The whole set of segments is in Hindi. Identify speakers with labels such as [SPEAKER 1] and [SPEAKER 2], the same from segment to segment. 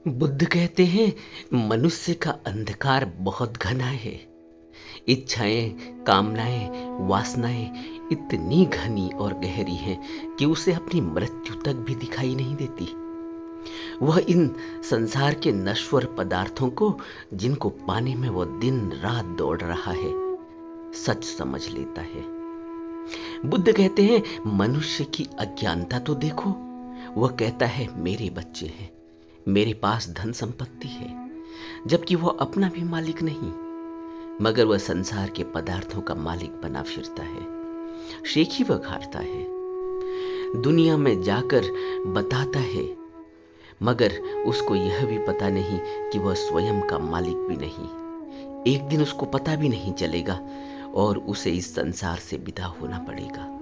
[SPEAKER 1] बुद्ध कहते हैं मनुष्य का अंधकार बहुत घना है। इच्छाएं, कामनाएं, वासनाएं इतनी घनी और गहरी हैं कि उसे अपनी मृत्यु तक भी दिखाई नहीं देती। वह इन संसार के नश्वर पदार्थों को, जिनको पाने में वह दिन रात दौड़ रहा है, सच समझ लेता है। बुद्ध कहते हैं मनुष्य की अज्ञानता तो देखो। वह कहता है मेरे बच्चे हैं, मेरे पास धन संपत्ति है, जबकि वह अपना भी मालिक नहीं, मगर वह संसार के पदार्थों का मालिक बना फिरता है। शेखी वह खाता है, दुनिया में जाकर बताता है, मगर उसको यह भी पता नहीं कि वह स्वयं का मालिक भी नहीं। एक दिन उसको पता भी नहीं चलेगा और उसे इस संसार से विदा होना पड़ेगा,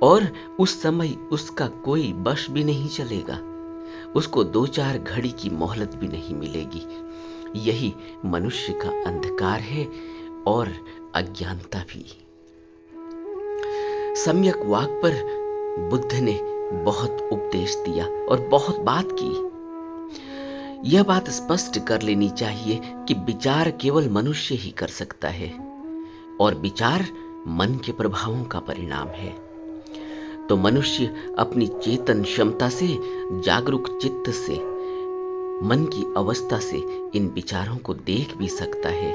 [SPEAKER 1] और उस समय उसका कोई बश भी नहीं चलेगा। उसको 2-4 घड़ी की मोहलत भी नहीं मिलेगी। यही मनुष्य का अंधकार है और अज्ञानता भी। सम्यक वाक पर बुद्ध ने बहुत उपदेश दिया और बहुत बात की। यह बात स्पष्ट कर लेनी चाहिए कि विचार केवल मनुष्य ही कर सकता है, और विचार मन के प्रभावों का परिणाम है। तो मनुष्य अपनी चेतन क्षमता से, जागरूक चित्त से, मन की अवस्था से इन विचारों को देख भी सकता है।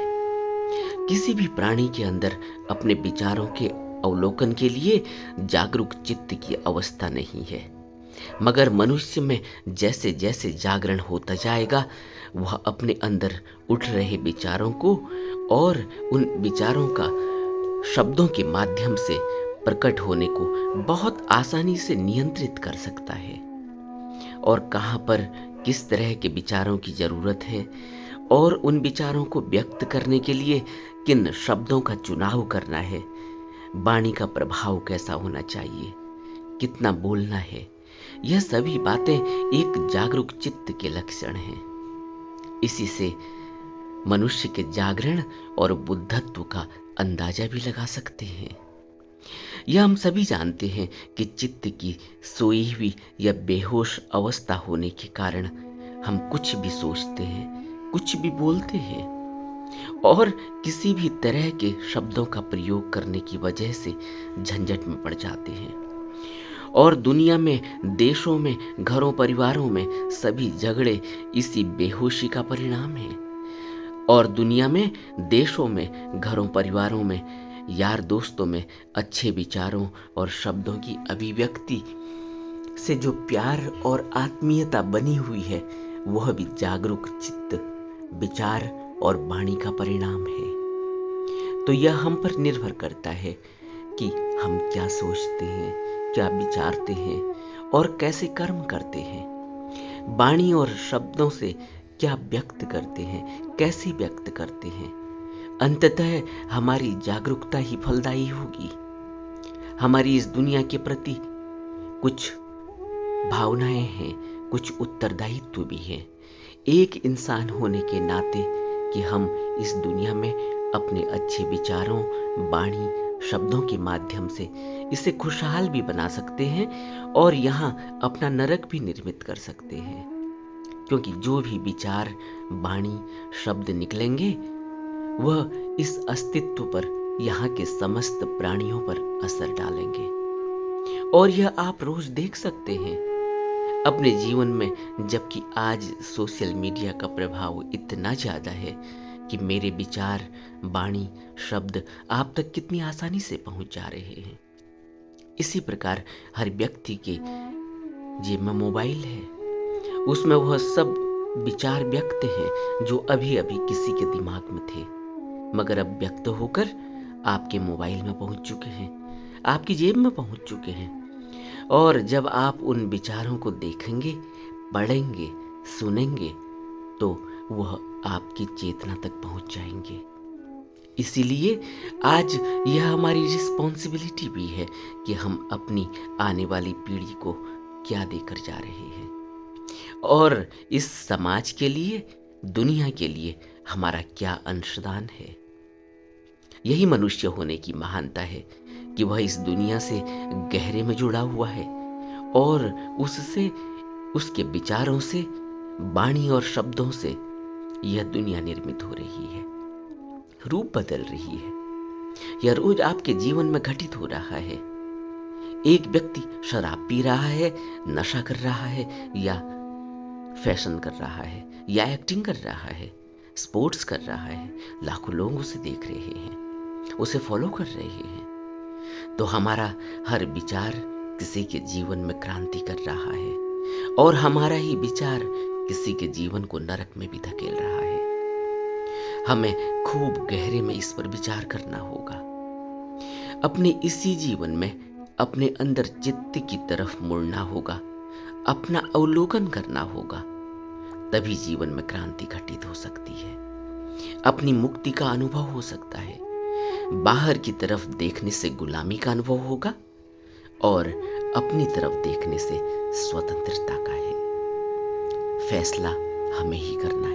[SPEAKER 1] किसी भी प्राणी के अंदर अपने विचारों के अवलोकन के लिए जागरूक चित्त की अवस्था नहीं है, मगर मनुष्य में जैसे जैसे जागरण होता जाएगा, वह अपने अंदर उठ रहे विचारों को और उन विचारों का शब्दों के माध्यम से प्रकट होने को बहुत आसानी से नियंत्रित कर सकता है। और कहां पर किस तरह के विचारों की जरूरत है, और उन विचारों को व्यक्त करने के लिए किन शब्दों का चुनाव करना है, वाणी का प्रभाव कैसा होना चाहिए, कितना बोलना है, यह सभी बातें एक जागरूक चित्त के लक्षण हैं। इसी से मनुष्य के जागरण और बुद्धत्व का अंदाजा भी लगा सकते हैं। यह हम सभी जानते हैं कि चित्त की सोई हुई या बेहोश अवस्था होने के कारण हम कुछ भी सोचते हैं, कुछ भी बोलते हैं, और किसी भी तरह के शब्दों का प्रयोग करने की वजह से झंझट में पड़ जाते हैं। और दुनिया में, देशों में, घरों परिवारों में सभी झगड़े इसी बेहोशी का परिणाम है। और दुनिया में, देशों में, घरों परिवारों में, यार दोस्तों में अच्छे विचारों और शब्दों की अभिव्यक्ति से जो प्यार और आत्मीयता बनी हुई है, वह भी जागरूक चित्त, विचार और वाणी का परिणाम है। तो यह हम पर निर्भर करता है कि हम क्या सोचते हैं, क्या विचारते हैं और कैसे कर्म करते हैं। वाणी और शब्दों से क्या व्यक्त करते हैं, कैसे व्यक्त करते हैं। अंततः हमारी जागरूकता ही फलदायी होगी। हमारी इस दुनिया के प्रति कुछ भावनाएं हैं, कुछ उत्तरदायित्व भी है, एक इंसान होने के नाते, कि हम इस दुनिया में अपने अच्छे विचारों, वाणी, शब्दों के माध्यम से इसे खुशहाल भी बना सकते हैं और यहाँ अपना नरक भी निर्मित कर सकते हैं। क्योंकि जो भी विचार, वाणी, शब्द निकलेंगे, वह इस अस्तित्व पर, यहाँ के समस्त प्राणियों पर असर डालेंगे। और यह आप रोज देख सकते हैं अपने जीवन में, जबकि आज सोशल मीडिया का प्रभाव इतना ज्यादा है कि मेरे विचार, वाणी, शब्द आप तक कितनी आसानी से पहुंच जा रहे हैं। इसी प्रकार हर व्यक्ति के जेब में मोबाइल है, उसमें वह सब विचार व्यक्त हैं जो अभी अभी किसी के दिमाग में थे, मगर अब व्यक्त होकर आपके मोबाइल में पहुंच चुके हैं, आपकी जेब में पहुंच चुके हैं। और जब आप उन विचारों को देखेंगे, पढ़ेंगे, सुनेंगे, तो वह आपकी चेतना तक पहुंच जाएंगे। इसीलिए आज यह हमारी रिस्पॉन्सिबिलिटी भी है कि हम अपनी आने वाली पीढ़ी को क्या देकर जा रहे हैं, और इस समाज के लिए, दुनिया के लिए हमारा क्या अंशदान है। यही मनुष्य होने की महानता है कि वह इस दुनिया से गहरे में जुड़ा हुआ है और उससे, उसके विचारों से वाणी और शब्दों से यह दुनिया निर्मित हो रही है, रूप बदल रही है। यह रोज आपके जीवन में घटित हो रहा है। एक व्यक्ति शराब पी रहा है, नशा कर रहा है, या फैशन कर रहा है, या एक्टिंग कर रहा है, स्पोर्ट्स कर रहा है। लाखों लोग उसे देख रहे हैं, उसे फॉलो कर रहे हैं। तो हमारा हर विचार किसी के जीवन में क्रांति कर रहा है, और हमारा ही विचार किसी के जीवन को नरक में भी धकेल रहा है। हमें खूब गहरे में इस पर विचार करना होगा। अपने इसी जीवन में अपने अंदर चित्त की तरफ मुड़ना होगा, अपना अवलोकन करना होगा। तभी जीवन में क्रांति घटित हो सकती है, अपनी मुक्ति का अनुभव हो सकता है। बाहर की तरफ देखने से गुलामी का अनुभव होगा, और अपनी तरफ देखने से स्वतंत्रता का है। फैसला हमें ही करना